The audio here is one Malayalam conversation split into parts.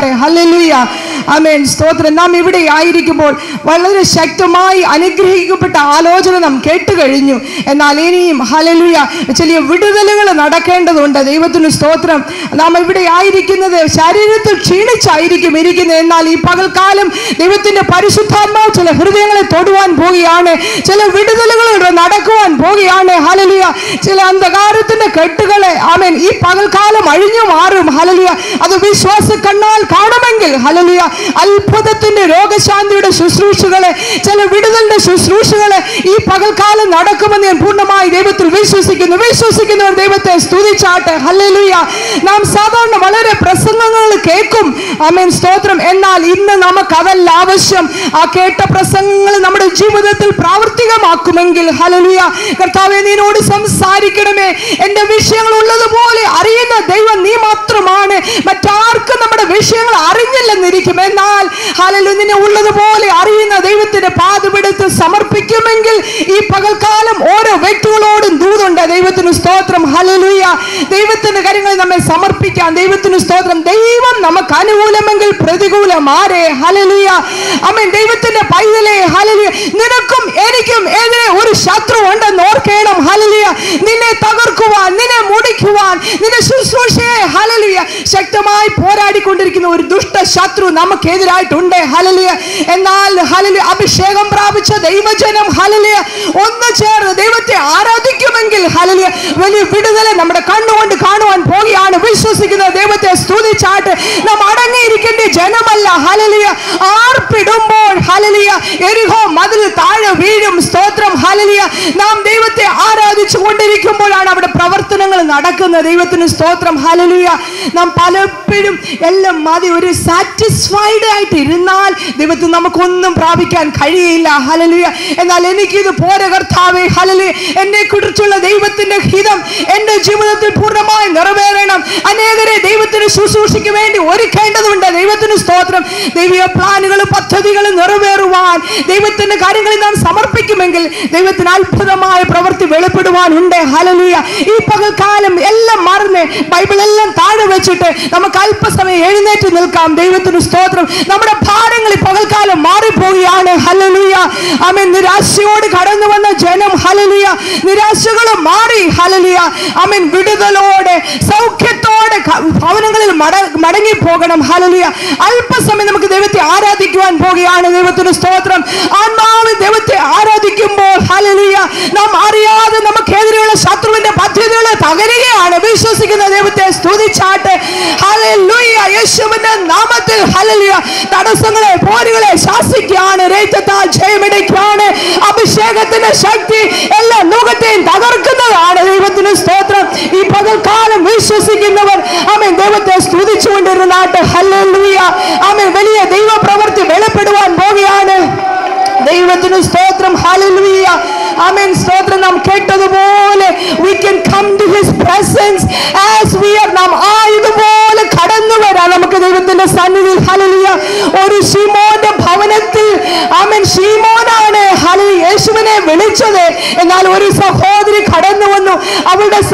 സ്തുതിച്ചാട്ടെ. ഹല്ലേലൂയ. ആമേൻ. സ്തോത്രം. നാം ഇവിടെ ആയിരിക്കുമ്പോൾ വളരെ ശക്തമായി അനുഗ്രഹിക്കപ്പെട്ട ആലോചന നാം കേട്ട് കഴിഞ്ഞു. എന്നാൽ ഇനിയും ഹല്ലേലൂയ ചെറിയ വിടുതലുകൾ നടക്കേണ്ടതുണ്ട്. ദൈവത്തിന് സ്തോത്രം. നാം ഇവിടെ ആയിരിക്കുന്നത് ശരീരത്തിൽ ക്ഷീണിച്ചായിരിക്കും ഇരിക്കുന്നത്. എന്നാൽ ഈ പകൽക്കാലം ദൈവത്തിന്റെ പരിശുദ്ധാത്മാവ് ചില ഹൃദയങ്ങളെ തൊടുവാൻ പോവുകയാണ്. ചില വിടുതലുകൾ നടക്കുവാൻ പോവുകയാണ്. ഹല്ലേലൂയ. ചില അന്ധകാരത്തിന്റെ കെട്ടുകളെ ആമേൻ ഈ പകൽക്കാലം അഴിഞ്ഞു മാറും. ഹല്ലേലൂയ. അത് വിശ്വാസ കണ്ണാൽ കാണുമെങ്കിൽ ഹല്ലേലൂയ അത്ഭുതത്തിന്റെ രോഗശാന്തിയുടെ ശുശ്രൂഷകളെ, ചില വിടുതലിന്റെ ശുശ്രൂഷകളെ ഈ പകൽക്കാലം നടക്കുമെന്ന് ഞാൻ പൂർണ്ണമായി ദൈവത്തിൽ വിശ്വസിക്കുന്നു. വിശ്വസിക്കുന്നവർ ദൈവത്തെ സ്തുതിച്ചാട്ടെ. ഹല്ലേലൂയ. നാം സാധാരണ വളരെ പ്രസംഗങ്ങൾ കേൾക്കും. ആമേൻ. സ്തോത്രം. എന്നാൽ ഇന്ന് നമുക്ക് അതല്ല ആവശ്യം. ആ കേട്ട പ്രസംഗങ്ങൾ നമ്മുടെ ജീവിതത്തിൽ പ്രാവർത്തികമാക്കുമെങ്കിൽ ഹല്ലേലൂയ കർത്താവേ നിന്നോട് സംസാരിക്കണമേ. എന്റെ വിഷയങ്ങൾ ഉള്ളതുപോലെ അറിയുന്ന ദൈവം നീ മാത്രമാണ്. മറ്റാർക്കും നമ്മുടെ വിഷയങ്ങൾ അറിഞ്ഞില്ലെന്നിരിക്കും. എന്നാൽ ഹല്ലേലൂയ നിന്നെ ഉള്ളതുപോലെ അറിയുന്ന ദൈവത്തിന്റെ പാദപീഠത്തിൽ സമർപ്പിക്കുമെങ്കിൽ ഈ പകൽക്കാലം ഓരോ വ്യക്തികളോടും ദൂതുണ്ട്. ദൈവത്തിന് സ്തോത്രം. ഹല്ലേലൂയ. ദൈവത്തിന്റെ കാര്യങ്ങളിൽ നമ്മെ സമർപ്പിക്കാം. ദൈവത്തിന് സ്തോത്രം. ദൈവം നമുക്ക് അനുകൂലമെങ്കിൽ പ്രതികൂലം ആരെ? ഹല്ലേലൂയ. ആമേൻ. ദൈവത്തിന്റെ പൈതലേ ഹല്ലേലൂയ നിനക്കും എനിക്കും എതിരെ ഒരു ശത്രു ഉണ്ടെന്ന് ഓർക്കണം. ഹല്ലേലൂയ. നിന്നെ തകർക്കുവാൻ, നിന്നെ മുടിക്കുവാൻ, നിന്റെ ശുശ്രൂഷയെ ഹല്ലേലൂയ ശക്തമായി പോരാടിക്കൊണ്ടിരിക്കുന്ന ഒരു ദുഷ്ട ശത്രു നമുക്കെതിരായിട്ടുണ്ട്. ഹല്ലേലൂയ. എന്നാൽ ഹല്ലേലൂയ അഭിഷേകം പ്രാപിച്ച ദൈവജനം ഹല്ലേലൂയ ഒന്ന് ചേർന്ന് ദൈവത്തെ ആരാധിക്കുമെങ്കിൽ ഹല്ലേലൂയ വലിയ വിടുതൽ നമ്മുടെ കണ്ണുകൊണ്ട് കാണുവാൻ പോവുകയാണ്. വിശ്വസിക്കുന്ന ദൈവത്തെ സ്തുതിച്ചാട്ട്. നാം അടങ്ങിയിരിക്കേണ്ട ജനമല്ല. ഹല്ലേലൂയ. ആർപ്പിടുമ്പോൾ ഹല്ലേലൂയ എരിഹോ മതിൽ താഴെ വീഴും. സ്തോത്രം. ഹല്ലേലൂയ. നാം ദൈവത്തെ ആരാധിച്ചു കൊണ്ടിരിക്കുമ്പോഴാണ് അവിടെ പ്രവർത്തനങ്ങൾ നടക്കുന്നത്. ദൈവത്തിന് സ്തോത്രം. ഹല്ലേലൂയ. നാം പലപ്പോഴും എല്ലാം മതി ഒരു സാറ്റിസ്ഫൈഡ് ആയിട്ട് ഇരുന്നാൽ ദൈവത്തിന് നമുക്കൊന്നും പ്രാപിക്കാൻ കഴിയില്ല. ഹല്ലേലൂയ. എന്നാൽ എനിക്കിത് പോരെ കർത്താവേ. ഹല്ലേലൂയ. എന്നെ കുറിച്ചുള്ള ദൈവത്തിന്റെ ഹിതം എന്റെ ജീവിതത്തിൽ പൂർണ്ണമായി നിറവേറണം. അനേകരെ ദൈവത്തിന് ശുശ്രൂഷയ്ക്ക് വേണ്ടി ഒരുക്കേണ്ടതുണ്ട്. ദൈവത്തിന് സ്തോത്രം. ദൈവിക പ്ലാനുകളും പദ്ധതികളും നിറവേറുവാൻ ദൈവത്തിന്റെ കാര്യങ്ങളിൽ നാം സമർപ്പിക്കുമെങ്കിൽ ദൈവത്തിന് അത്ഭുതമായ പ്രവൃത്തി വെളിപ്പെടുവാനുണ്ട്. ഹല്ലേലൂയ. ഈ പകൽക്കാലം എല്ലാം മറന്ന് ബൈബിൾ എല്ലാം താഴെ വെച്ചിട്ട് നമുക്ക് അല്പസമയം എഴുന്നേറ്റ് നിൽക്കാം. ദൈവത്തിന് സ്തോത്രം. നമ്മുടെ ഭാരങ്ങൾ ഈ പകൽക്കാലം മാറിപ്പോവുകയാണ്. ഹല്ലേലൂയ. ആമേൻ. നിരാശയോട് കടന്നു വന്ന ജനം ഹല്ലേലൂയ നിരാശകൾ മാറി. ഹല്ലേലൂയ. ആമേൻ. വിടുതലോടെ സൗഖ്യത്തോടെ ഭവനങ്ങളിൽ മടങ്ങി പോകണം. ഹല്ലേലൂയ. അല്പസമയം നമുക്ക് ദൈവത്തെ ആരാധിക്കുവാൻ പോവുകയാണ്. ദൈവത്തിന് സ്തോത്രം. ആത്മാവിൽ ദൈവത്തെ ആരാധിക്കുമ്പോൾ ഹല്ലേലൂയ നാം അറിയാതെ നമുക്കെതിരെയുള്ള ശത്രുവിന്റെ പദ്ധതികൾ തകരുകയാണ്. വിശ്വസിക്കുന്ന ദൈവത്തെ സ്തുതിച്ചാട്ടെ. ഹല്ലേലൂയ. യേശുവിന്റെ നാമത്തിൽ ഹല്ലേലൂയ തടസ്സങ്ങളെ പോരുകളെ ശാസിക്കുകയാണ്. രക്തത്താൽ ജയമെടുക്കുകയാണ്. അഭിഷേകത്തിന്റെ ശക്തി എല്ലാ ലോകത്തെയും തകർക്കുന്നതാണ്. ദൈവത്തിന് സ്തോത്രം. ഈ പകൽക്കാലം വിശ്വസിക്കുന്നവർ ആമേൻ ദൈവത്തെ സ്തുതിച്ചുകൊണ്ടിരുന്നാട്ടെ. ഹല്ലേലൂയ. ആമേൻ. വലിയ ദൈവ പ്രവൃത്തി വെളിപ്പെടുവാൻ പോവുകയാണ്. ദൈവത്തിന് സ്തോത്രം. ഹല്ലേലൂയ. ആമേൻ. സ്തോത്രം. നാം കേട്ടതുപോലെ we can come to his presence as we are. നാം ആയതുപോലെ കടന്നു വരാം നമുക്ക് ദൈവത്തിന്റെ സന്നിധിയിൽ. ഹല്ലേലൂയ. ഒരു ശിമോന്റെ ഭവനത്തിൽ ആമേൻ ശിമോനാണ് ഹല്ലേലൂയ യേശുവിനെ വിളിച്ചത്. എന്നാൽ ഒരു സഹോദരി കടന്നു വന്നു.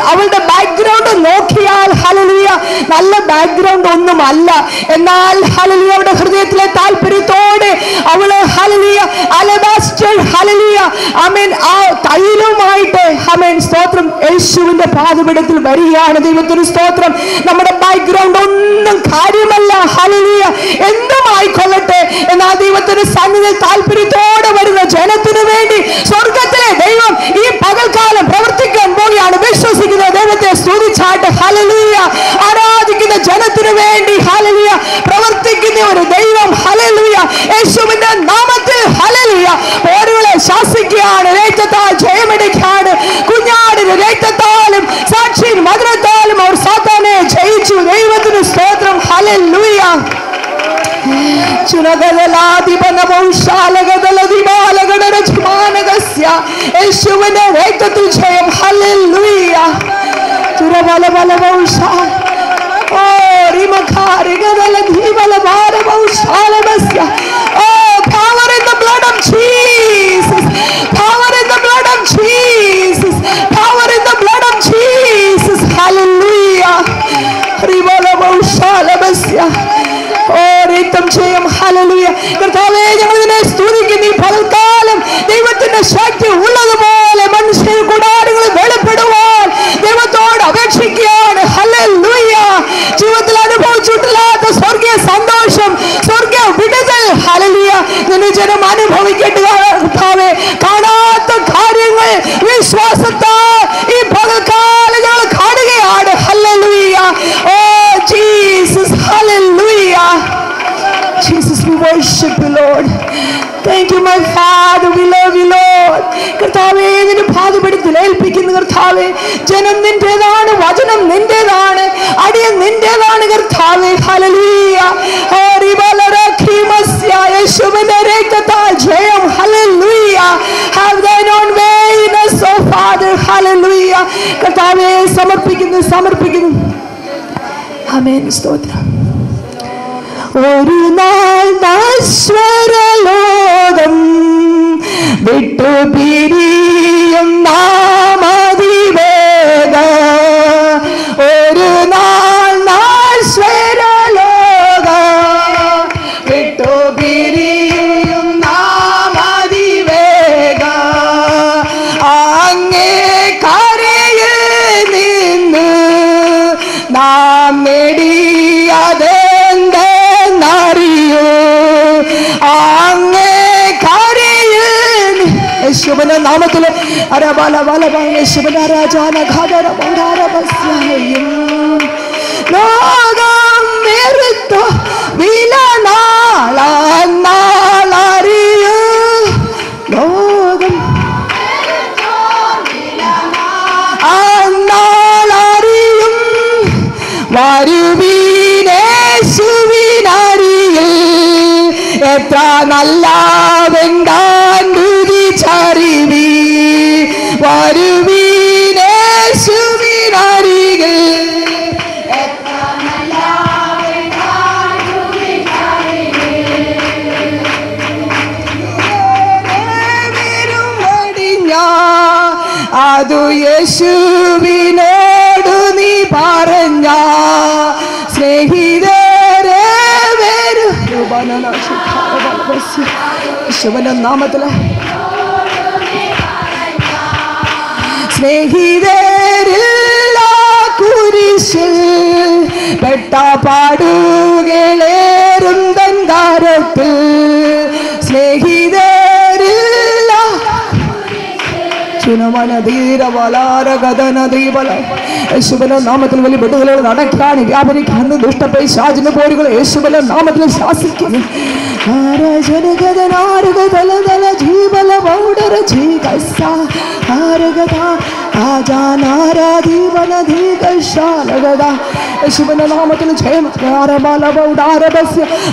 അവളുടെ ബാക്ക്ഗ്രൗണ്ട് നോക്കിയാൽ ഹല്ലേലൂയ നല്ല ബാക്ക്ഗ്രൗണ്ട് ഒന്നും അല്ല. എന്നാൽ ഹല്ലേലൂയ അവളുടെ ഹൃദയത്തിലെ താല്പര്യത്തോടെ അവള് ഹല്ലേലൂയ അലബാസ്റ്റർ ഹല്ലേലൂയ ആമേൻ ആ തൈലവുമായിട്ട് ആമേൻ സ്തോത്രം യേശുവിന്റെ പാദപീഠത്തിൽ വരികയാണ്. ദൈവത്തിന് സ്തോത്രം. നമ്മുടെ ബാക്ക്ഗ്രൗണ്ട് ഒന്നും കാര്യമല്ല. ഹല്ലേലൂയ. എന്തും ആയിക്കൊള്ളട്ടെ. എന്നാൽ ദൈവത്തിന്റെ സന്നിധിയിൽ താല്പര്യത്തോടെ വരുന്ന ജനത്തിനു വേണ്ടി സ്വർഗത്തിലെ ദൈവം ഈ പകൽക്കാലം പ്രവർത്തിക്കാൻ പോവുകയാണ്. വിശ്വസിക്കുന്ന ദൈവത്തെ സ്തുതിച്ചാട്ടെ. ഹല്ലേലൂയ. ആരാധിക്കുന്ന ജനത്തിനു വേണ്ടി ഹല്ലേലൂയ പ്രവർത്തിക്കുന്ന ഒരു ദൈവം. ഹല്ലേലൂയ. യേശുവിന്റെ നാമത്തിൽ ഹല്ലേലൂയ പോരുകളെ ശാസിക്കുകയാണ്. രക്തത്താൽ ജയമെടുക്കുകയാണ്. കുഞ്ഞാടിന്റെ രക്തത്താലും സാക്ഷിൻ മധുരത്താലും അവർ സാത്താനെ ജയിച്ചു. ദൈവത്തിന് സ്തോത്രം. ഹല്ലേലൂയ. യേശുവിന്റെ രക്തത്തിൽ ജയം. Hallelujah. Power in the blood of Jesus. Power in the blood of Jesus. Power in the blood of Jesus. Hallelujah. Oh hallelujah. കർത്താവേ, ഞങ്ങൾ നിന്നെ സ്തുതിക്കുന്നു. ഈ പകൽക്കാലം ദൈവത്തിന്റെ ശക്തി ഉള്ളതുപോലെ മനുഷ്യ കൂടാരങ്ങൾ വെളിപ്പെടുവാൻ ദൈവത്തോട് അപേക്ഷിക്കുകയാണ്. ഹല്ലേലൂയ. ജീവിതത്തിൽ അനുഭവിച്ചിട്ടില്ലാത്ത സ്വർഗീയ സന്തോഷം, സ്വർഗീയ വിടുതൽ, ഹല്ലേലൂയ, നിന്റെ ജനം അനുഭവിക്കേണ്ട കർത്താവേ. കാണാത്ത കാര്യങ്ങൾ വിശ്വാസത്താൽ ഈ പകൽക്കാലം ഞങ്ങൾ കാണുകയാണ്. Hallelujah. Oh Jesus, hallelujah. Jesus, we worship you, Lord. Thank you, my Father. We love you, Lord. കർത്താവേ, നിന്റെ പാദപീഠത്തിൽ ഏൽപ്പിക്കുന്നു കർത്താവേ. ജനം നിന്റേതാണ്, വചനം നിന്റേതാണ്, അടിയൻ നിന്റേതാണ് കർത്താവേ. ഹല്ലേലൂയ. യേശുവിന്റെ രക്തത്താൽ ജയം. Hallelujah. Have thine own way in us, oh Father. Hallelujah. കർത്താവേ, സമർപ്പിക്കുന്നു. ആമേൻ. സ്തോത്രം. ഒരു നാൾ നശ്വരലോകം വിട്ടു പിരിയും നാം അതിവേഗം. ഒരു നാൾ നശ്വരലോകം വിട്ടു പിരിയും നാം അതിവേഗം. അങ്ങേ കരയിൽ നിന്ന് നാം നേടിയത് യേശുവിന്റെ നാമത്തിൽ ലോകം വെറുത്തു വില നാളറിയൂ. ലോകം നാളറിയും വരുവീനേശുവിനരിയിൽ എത്ര നല്ലവെങ്കാന്തുതിച്ചറിവി. വരുവീനേശുവിനരിയിൽ എത്ര നല്ലവെങ്കാന്തുതിച്ചറിവി. അതു യേശുവിനോടു നീ പറഞ്ഞ സ്നേഹിതരെ വരൂ. യേശുവിന്റെ നാമത്തില് സ്നേഹിതരില്ല കുരിശിൽ പെട്ട പാടുകളേറും തൻ കാരത്തിൽ. സ്നേഹിതരില്ല യേശുവിന്റെ നാമത്തിൽ വലിയ വിടുതലുകൾ നടക്കാൻ വ്യാപരിക്കാന്ന് ദുഷ്ടപൈശാചിന്റെ പോരുകൾ യേശുവിന്റെ നാമത്തിൽ ശാസിക്കുന്നു. യേശുവിന്റെ നാമത്തിൽ ജയം.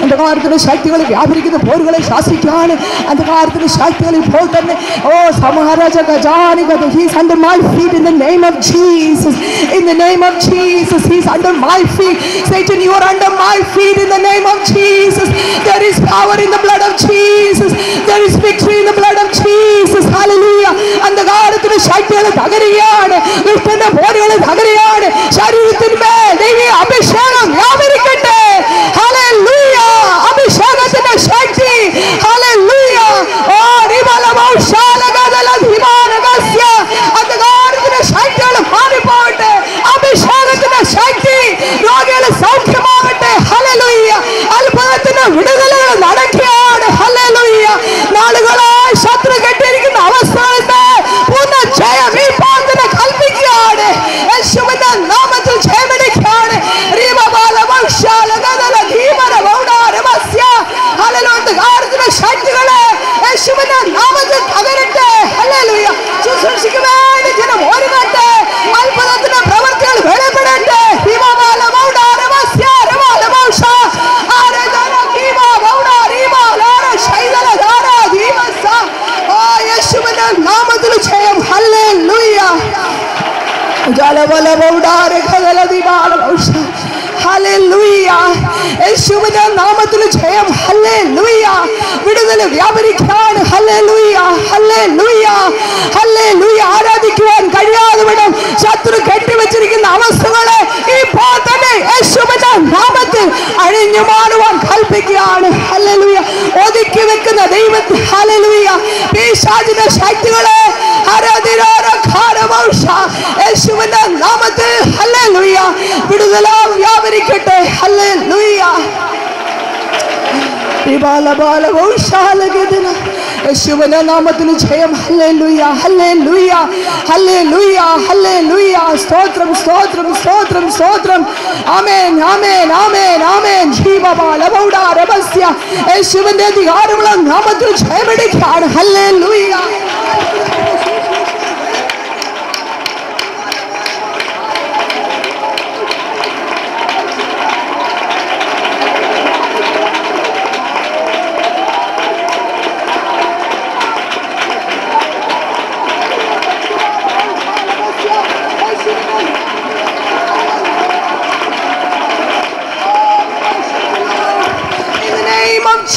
അന്ധകാരത്തിന്റെ ശക്തികൾ വ്യാപരിക്കുന്ന പോരുകളെ ശാസിക്കാണ്. അന്ധകാരത്തിന്റെ ശക്തികൾ ഇപ്പോൾ തന്നെ He's under my feet in the name of Jesus. In the name of Jesus, he's under my feet. Satan, you are under my feet in the name of Jesus. There is power in the blood of Jesus. There is victory in the blood of Jesus. Hallelujah. അന്ധകാരത്തിന്റെ ശക്തികൾ തകരുകയാണ്. ദുഷ്ടന്റെ പോരുകൾ തകരുകയാണ്. ശരീരത്തിന്മേൽ ദൈവിക അഭിഷേകം വ്യാപരിക്കട്ടെ. ഹല്ലേലൂയ. അഭിഷേകത്തിന്റെ ശക്തി. ഹല്ലേലൂയ. അന്ധകാരത്തിന്റെ ശക്തികൾ മാറിപ്പോകട്ടെ. അഭിഷേകത്തിന്റെ ശക്തി രോഗികൾ സൗഖ്യമാകട്ടെ. ഹല്ലേലൂയ. അത്ഭുതത്തിന്റെ വിടുതലുകൾ നടക്കുകയാണ്. ഹല്ലേലൂയ. നാളുകളായി ശത്രു കെട്ടിയിരിക്കുന്ന അവസ്ഥകളിൽ പൂർണ്ണ ജയം ഈ പാദത്തിന് കൽപ്പിക്കുകയാണ്. യേശുവിന്റെ നാമത്തിൽ ജയമെടുക്കുകയാണ്. അന്ധകാരത്തിന്റെ ശക്തികളെ യേശുവിന്റെ നാമത്തിൽ തകരട്ടെ. ഹല്ലേലൂയ. ശുശ്രൂഷയ്ക്ക് വേണ്ടി ജനം ഒരുങ്ങട്ടെ. അത്ഭുതത്തിന്റെ പ്രവൃത്തികൾ വെളിപ്പെടട്ടെ. യേശുവിന്റെ നാമത്തിൽ ജയം. ഹല്ലേലൂയ. ഹല്ലേലൂയ. യേശുവിന്റെ നാമത്തിൽ ജയം. ഹല്ലേലൂയ. വിടുതൽ വ്യാപരിക്കാണ്. ഹല്ലേലൂയ. ഹല്ലേലൂയ. ഹല്ലേലൂയ. ആരാധിക്കുവാൻ കഴിയാതെ വിടും ശത്രു കെട്ടിവെച്ചിരിക്കുന്ന അവസ്ഥകളെ ഇപ്പോൾ തന്നെ ആമേൻ യേശുവിന്റെ നാമത്തിൽ അഴിഞ്ഞു മാറുവാൻ കൽപ്പിക്കുകയാണ്. ഹല്ലേലൂയ. ഒതുക്കി വെക്കുന്ന ദൈവത്തെ ഹല്ലേലൂയ പിശാചിന്റെ ശക്തികളെ യേശുവിന്റെ നാമത്തിൽ ഹല്ലേലൂയ വിടുതലാൽ വ്യാപരിക്കട്ടെ. ഹല്ലേലൂയ. യേശുവിന്റെ നാമത്തിന് ജയം. Hallelujah hallelujah hallelujah hallelujah. സ്തോത്രം സ്തോത്രം സ്തോത്രം സ്തോത്രം. ആമേൻ ആമേൻ ആമേൻ ആമേൻ. ജീവബലമൗഢാരഭസ്യ യേശുവിന്റെ അധികാരമുള്ള നാമത്തിൽ ജയമെടുക്കുകയാണ്. ഹല്ലേലൂയ.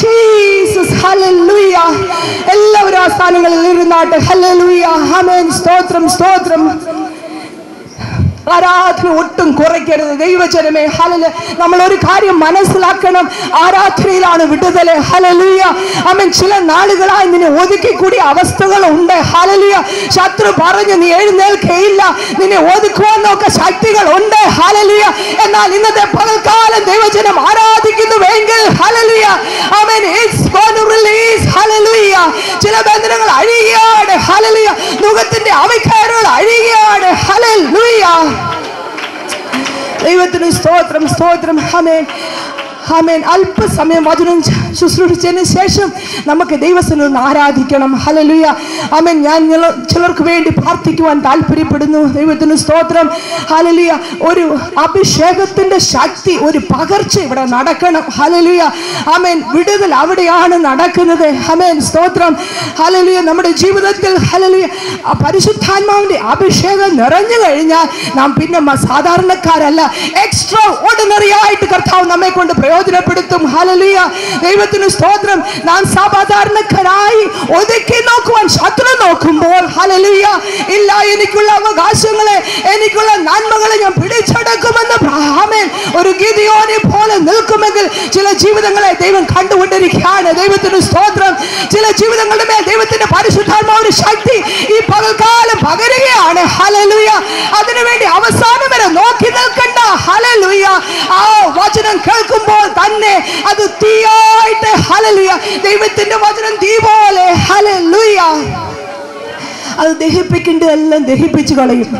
Jesus, hallelujah. എല്ലാവരും ആ സ്ഥാനങ്ങളിൽ ഇരുന്നാട്ടെ. ഹല്ലേലൂയ ആമേൻ. സ്തോത്രം സ്തോത്രം. ആരാധന ഒട്ടും കുറയ്ക്കരുത് ദൈവജനമേ. ഹല്ലേലൂയ. നമ്മൾ ഒരു കാര്യം മനസ്സിലാക്കണം, ആരാധനയിലാണ് വിടുതൽ. ഹല്ലേലൂയ ആമേൻ. ചില നാളുകളായി നിന്നെ ഒതുക്കിക്കൂടിയ അവസ്ഥകളുണ്ട്. ഹല്ലേലൂയ. ശത്രു പറഞ്ഞു നീ എഴുന്നേൽക്കയില്ല, നിന്നെ ഒതുക്കുവാനൊക്കെ ശക്തികളുണ്ട്. ഹല്ലേലൂയ. എന്നാൽ ഇന്നത്തെ പകൽക്കാലം ദൈവജനം ആരാധിക്കുന്നുവെങ്കിൽ ഹല്ലേലൂയ ആമേൻ ഇറ്റ്സ് ഗോയിങ് ടു റിലീസ്. ഹല്ലേലൂയ. ചില ബന്ധനങ്ങൾ അഴിയുകയാണ്. ഹല്ലേലൂയ. മുഖത്തിന്റെ അവികാരങ്ങൾ അഴിയുകയാണ്. ഹല്ലേലൂയ. ദൈവത്തിന് സ്തോത്രം സ്തോത്രം. ആമേൻ ആമേൻ. അല്പസമയം വചനം ശുശ്രൂഷിച്ചതിന് ശേഷം നമുക്ക് ദൈവസന്നിധിയിൽ ആരാധിക്കണം. ഹല്ലേലൂയ ആമേൻ. ഞാൻ ചിലർക്ക് വേണ്ടി പ്രാർത്ഥിക്കുവാൻ താല്പര്യപ്പെടുന്നു. ദൈവത്തിന് സ്തോത്രം. ഹല്ലേലൂയ. ഒരു അഭിഷേകത്തിന്റെ ശക്തി, ഒരു പകർച്ച ഇവിടെ നടക്കണം. ഹല്ലേലൂയ ആമേൻ. വിടുതൽ അവിടെയാണ് നടക്കുന്നത്. ആമേൻ. സ്തോത്രം. ഹല്ലേലൂയ. നമ്മുടെ ജീവിതത്തിൽ ഹല്ലേലൂയ പരിശുദ്ധാത്മാവിന്റെ അഭിഷേകം നിറഞ്ഞു കഴിഞ്ഞാൽ നാം പിന്നെ സാധാരണക്കാരല്ല, എക്സ്ട്രാ ഓർഡിനറി ആയിട്ട് കർത്താവ് നമ്മെ കൊണ്ട് പ്രയോജനപ്പെടുത്തും. ഹല്ലേലൂയ. ദൈവത്തിന് സ്തോത്രം. നാം സാധാരണക്കാരായി ഒതുക്കി നോക്കുവാൻ ശത്രു നോക്കുമ്പോൾ ഹല്ലേലൂയ ഇല്ല, എനിക്കുള്ള അവകാശങ്ങളെ, എനിക്കുള്ള നന്മകളെ ഞാൻ പിടിച്ചെടുക്കുമെന്ന് ആമേൻ ഒരു ഗിദിയോനെ പോലെ നിൽക്കുമെങ്കിൽ ചില ജീവിതങ്ങളെ ദൈവം കണ്ടുകൊണ്ടിരിക്കുകയാണ്. ദൈവത്തിന് സ്തോത്രം. ചില ജീവിതങ്ങളുടെ മേൽ ദൈവത്തിന്റെ പരിശുദ്ധാത്മാവിന്റെ ശക്തി ഈ പകൽക്കാലം പകരുകയാണ്. ഹല്ലേലൂയ. അതിനുവേണ്ടി അവസാനം വരെ നോക്കി നിൽക്കണ്ട. ഹല്ലേലൂയ. ആ വചനം കേൾക്കുമ്പോൾ തന്നെ അത് തീയായിട്ട് ഹല്ലേലൂയ ദൈവത്തിന്റെ വചനം തീ പോലെ ഹല്ലേലൂയ അത് ദഹിപ്പിക്കേണ്ടതെല്ലാം ദഹിപ്പിച്ചു കളയും.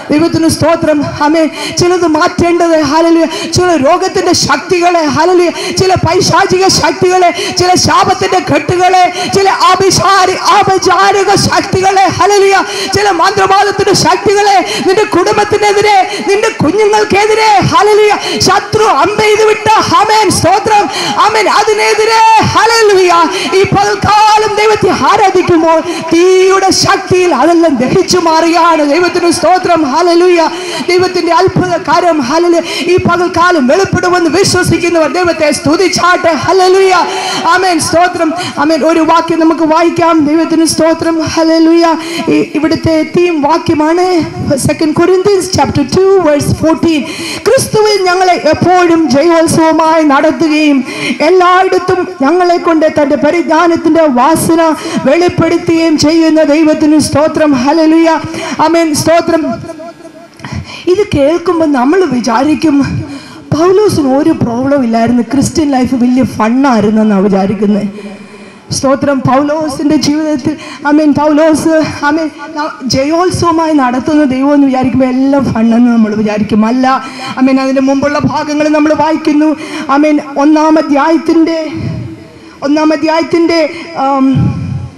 ദൈവത്തിന് സ്തോത്രം. ആമേൻ. ചിലത് മാറ്റേണ്ടത് ഹല്ലേലൂയ ചില രോഗത്തിന്റെ ശക്തികളെ ഹല്ലേലൂയ ചില പൈശാചിക ശക്തികളെ, ചില ശാപത്തിന്റെ കെട്ടുകളെ, ചില ആഭിചാരിക ശക്തികളെ ഹല്ലേലൂയ ചില മന്ത്രവാദത്തിന്റെ ശക്തികളെ നിന്റെ കുടുംബത്തിനെതിരെ, നിന്റെ കുഞ്ഞുങ്ങൾക്കെതിരെ ഹല്ലേലൂയ ശത്രു അമ്പെയ്ത് വിട്ട ആമേൻ സ്തോത്രം ആമേൻ അതിനെതിരെ ഹല്ലേലൂയ ഈ പകൽക്കാലം ദൈവത്തെ ആരാധിക്കുമ്പോൾ തീയുടെ ശക്തിയിൽ അതെല്ലാം ദഹിച്ചു മാറുകയാണ്. ദൈവത്തിന് സ്തോത്രം. ഹല്ലേലൂയ. ദൈവത്തിന്റെ അത്ഭുത കാര്യം ഹല്ലേലൂയ ഈ പകൽക്കാലം വെളിപ്പെടുമെന്ന് വിശ്വസിക്കുന്നവർ ദൈവത്തെ സ്തുതിച്ചാട്ടെ. ഹല്ലേലൂയ ആമേൻ സ്തോത്രം ആമേൻ. ഒരു വാക്യം നമുക്ക് വായിക്കാം. ദൈവത്തിന് സ്തോത്രം. ഹല്ലേലൂയ. ഇവിടുത്തെ തീം വാക്യമാണ് 2 Corinthians chapter 2 verse 14. ക്രിസ്തുവിൽ ഞങ്ങളെ എപ്പോഴും ജയോത്സവമായി നടത്തുകയും എല്ലായിടത്തും ഞങ്ങളെ കൊണ്ട് തന്റെ പരിജ്ഞാനത്തിന്റെ വാസന വെളിപ്പെടുത്തുകയും ചെയ്യുന്ന ദൈവത്തിന് സ്തോത്രം. ഹല്ലേലൂയ ആമേൻ സ്തോത്രം. ഇത് കേൾക്കുമ്പോൾ നമ്മൾ വിചാരിക്കും പൗലോസിന് ഒരു പ്രോബ്ലം ഇല്ലായിരുന്നു, ക്രിസ്ത്യൻ ലൈഫ് വലിയ ഫണ്ണായിരുന്നു എന്നാണ് വിചാരിക്കുന്നത്. സ്തോത്രം. പൗലോസിന്റെ ജീവിതത്തിൽ ആമേൻ പൗലോസ് ആമേൻ ജയോത്സവമായി നടത്തുന്ന ദൈവം എന്ന് വിചാരിക്കുമ്പോൾ എല്ലാം ഫണ്ണെന്ന് നമ്മൾ വിചാരിക്കും. അല്ല. ആമേൻ അതിൻ്റെ മുമ്പുള്ള ഭാഗങ്ങൾ നമ്മൾ വായിക്കുന്നു. ആമേൻ ഒന്നാം അധ്യായത്തിൻ്റെ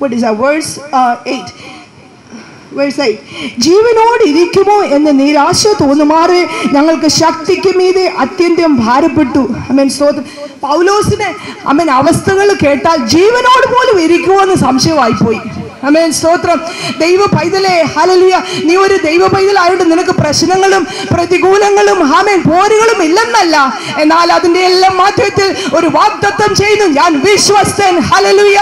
what is that verse 8 ജീവനോട് ഇരിക്കുമോ എന്ന് നിരാശ തോന്നുമാറ് ഞങ്ങൾക്ക് ശക്തിക്ക് മീതെ അത്യന്തം ഭാരപ്പെട്ടു. ആമേൻ സ്തോത്രം. പൗലോസിനെ ആമേൻ അവസ്ഥകൾ കേട്ടാൽ ജീവനോട് പോലും ഇരിക്കുമോ എന്ന് സംശയമായിപ്പോയി. ആമേൻ സ്തോത്രം. ദൈവ പൈതലേ ഹല്ലേലൂയ നീ ഒരു ദൈവ പൈതലായിട്ട് നിനക്ക് പ്രശ്നങ്ങളും പ്രതികൂലങ്ങളും ആമേൻ പോരുകളും ഇല്ലെന്നല്ല, എന്നാൽ അതിന്റെ എല്ലാം മധ്യത്തിൽ ഒരു വാഗ്ദത്തം ചെയ്യുന്നു, ഞാൻ വിശ്വസ്തൻ. ഹല്ലേലൂയ.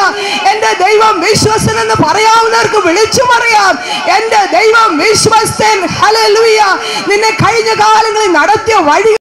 എന്റെ ദൈവം വിശ്വസ്തൻ എന്ന് പറയാവുന്നവർക്ക് വിളിച്ചു പറയാം, എന്റെ ദൈവം വിശ്വസ്തൻ. ഹല്ലേലൂയ. നിന്നെ കഴിഞ്ഞ കാലങ്ങളിൽ നടത്തിയ വഴി